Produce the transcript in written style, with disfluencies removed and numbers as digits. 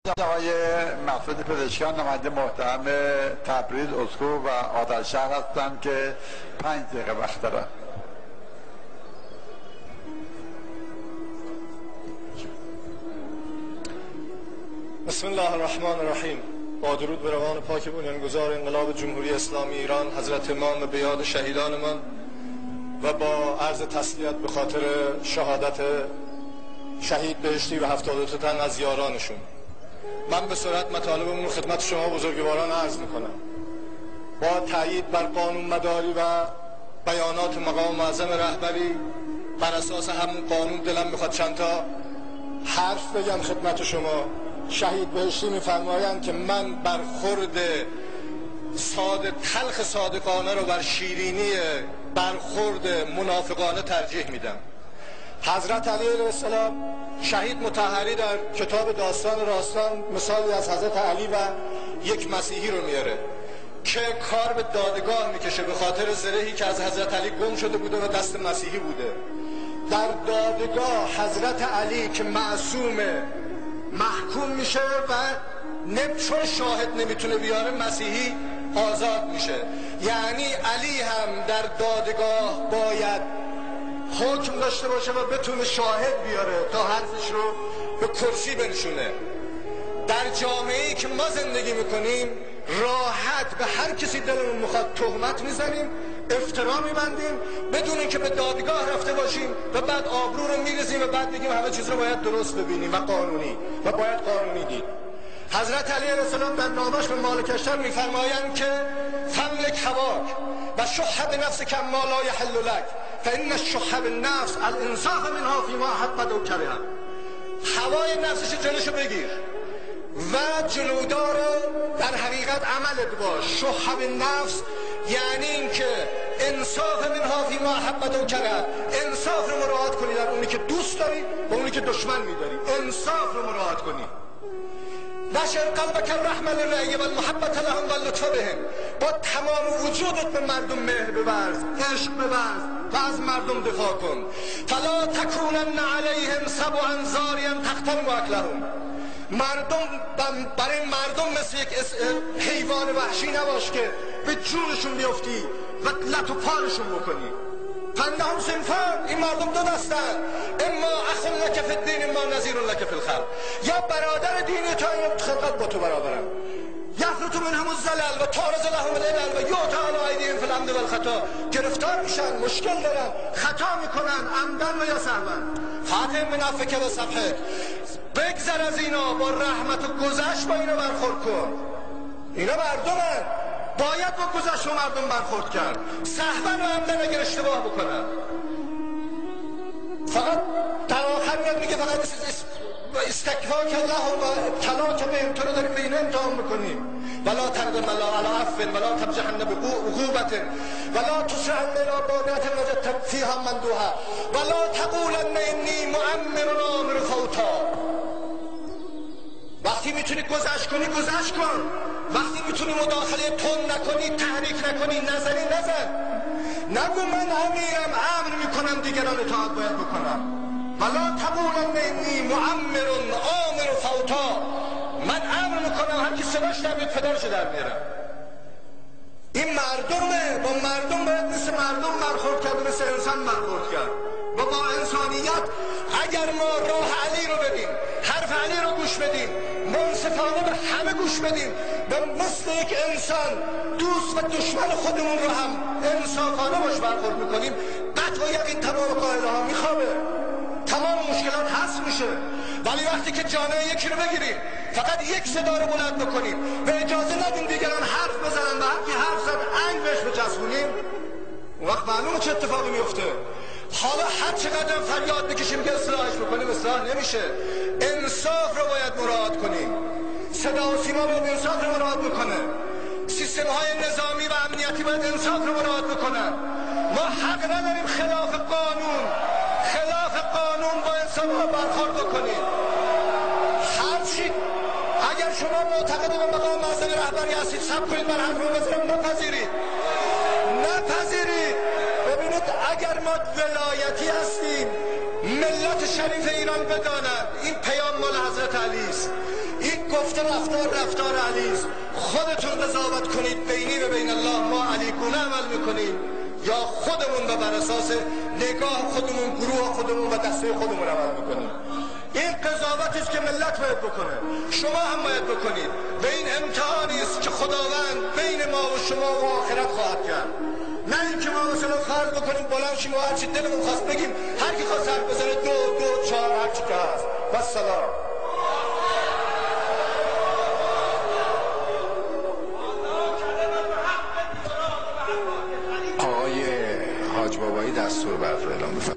آقای مسعود پزشکیان نماینده محترم تبریز اسکو و آذرشهر هستند که 5 دقیقه وقت دارن. بسم الله الرحمن الرحیم. با درود به روان پاک بنیانگذار انقلاب جمهوری اسلامی ایران حضرت امام به یاد شهیدانمان و با عرض تسلیت به خاطر شهادت شهید بهشتی و 72 تن از یارانشون، من به سرعت مطالبمون خدمت شما بزرگواران عرض میکنم. با تأیید بر قانون مداری و بیانات مقام معظم رهبری، بر اساس همون قانون دلم میخواد چند تا حرف بگم خدمت شما. شهید بهشتی میفرمایند که من برخورد تلخ صادقانه رو بر شیرینی برخورد منافقانه ترجیح میدم. حضرت علی علیه السلام شهید مطهری در کتاب داستان راستان مثالی از حضرت علی و یک مسیحی رو میاره که کار به دادگاه میکشه به خاطر زرهی که از حضرت علی گم شده بوده و دست مسیحی بوده. در دادگاه حضرت علی که معصومه محکوم میشه و چون شاهد نمیتونه بیاره مسیحی آزاد میشه. یعنی علی هم در دادگاه باید حکم داشته باشه و بتونه شاهد بیاره تا حرفش رو به کرسی بنشونه. در جامعه‌ای که ما زندگی میکنیم راحت به هر کسی دلمون میخواد تهمت میزنیم، افترا میبندیم بدون اینکه به دادگاه رفته باشیم و بعد آبرو رو میریزیم و بعد بگیم همه چیز رو باید درست ببینیم و باید قانونی دید. حضرت علی علیه السلام در نامش به مالک اشتر میفرمایند که فملک هواک و شح بنفسک ما لا یحل لک فان الشح بالنفس الانصاف منها فيما حبت و کره. هوای نفسش جلوشو بگیر و جلودار در حقیقت عملت باش. شح بالنفس یعنی اینکه انصاف منها فيما حبت و کره، انصاف رو مراعات کنی در اونی که دوست داری و اونی که دشمن میداری، انصاف رو مراعات کنی. نشر قلبک الرحمه للرعیه و المحبت لهم و اللطف بهم، با تمام وجودت به مردم مهر بورز، عشق بورز و از مردم دفاع کن. فلا تکونن علیهم سبعا ضاریا تختم اکلهم، برای مردم مثل یک حیوان وحشی نباش که به جونشون بیفتی و لط و پارشون بکنی. فانهم صنفان، این مردم دو دستن، اما اخ لک فی الدین اما نظیر لک فی الخلق، یا برادر دینی تو یا خلقت با تو برابرن. یفرط منهم الزلل و تعرض لهم العلل و یعطى علی ایدیهم فی العمد و الخطا، گرفتار میشن، مشکل دارن، خطا میکنن عمدن و یا سهوا. فاطم من عفوک و صفحک، بگذر از اینا، با رحمت و گذشت با اینا برخورد کن. اینا مردمن، باید با گذشت و مردم برخورد کرد. سهوا و عمدن اگر اشتباه بکنن. فقط در آخر میاد میگه فقط استکفاک الله و ابتلاک بهم، تو رو داریم به اینا امتحان میکنیم. ولا تردم الله علی عفو ولا تبجحن بعقوبت ولا تسرعن الى بانیت وجدت فیها مندوحه ولا تقولن انی مؤمر آمر فوتا. وقتی میتونی گذشت کنی گذشت کن، وقتی میتونی مداخله تند نکنی، تحریک نکنی، نزنی نزن. نگو من امیرم امر میکنم دیگران اطاعت باید بکنم. ولا تقولن انی مؤمر آمر فوتا، من امر میکنم هر کی صداش در بیاد پدرشو در میارم. این مردمه، با مردم باید مثل مردم برخورد کرد، مثل انسان برخورد کرد و با انسانیت. اگر ما راه علی رو بدیم، حرف علی رو گوش بدیم، منصفانه به همه گوش بدیم و مثل یک انسان دوست و دشمن خودمون رو هم انصافانه باش برخورد میکنیم، قطع و یقین تمام قاعده ها میخوابه، تمام مشکلات حل میشه. ولی وقتی که جامعه یکی رو بگیریم، فقط یک صدا رو بلند بکنیم و اجازه ندیم دیگران حرف بزنن و هر کی حرف زد انگ بهش بچسبونیم، اون وقت معلومه چه اتفاقی میفته. حالا هر چقدر فریاد بکشیم که اصلاحش بکنیم اصلاح نمیشه. انصاف رو باید مراعات کنیم. صدا و سیما باید انصاف رو مراعات بکنه. سیستم های نظامی و امنیتی باید انصاف رو مراعات بکنن. ما حق نداریم خلاف قانون با انسان ها برخورد بکنیم. هرچی اگر شما معتقد به مقام معظم رهبری هستید صبر کنید، بر حرف رو بزنم نپذیرید. ببینید اگر ما ولایتی هستیم، ملت شریف ایران بدانند این پیام مال حضرت علی است. این گفته رفتار علیست. خودتون قضاوت کنید بینی و بین الله ما علی گونه عمل میکنیم یا خودمون و بر اساس نگاه خودمون، گروه خودمون و دسته خودمون عمل میکنیم. این قضاوتی است که ملت باید بکنه، شما هم باید بکنید و این امتحانی است که خداوند بین ما و شما و آخرت خواهد کرد. نه اینکه ما مثلا فرض بکنیم بلند شیم و هر چی دلمون خواست بگیم، هر کی خواست حرف بزنه دو چهار هر چی که هست. والسلام. آقای حاج بابایی دستور برق اعلام بفرمایید.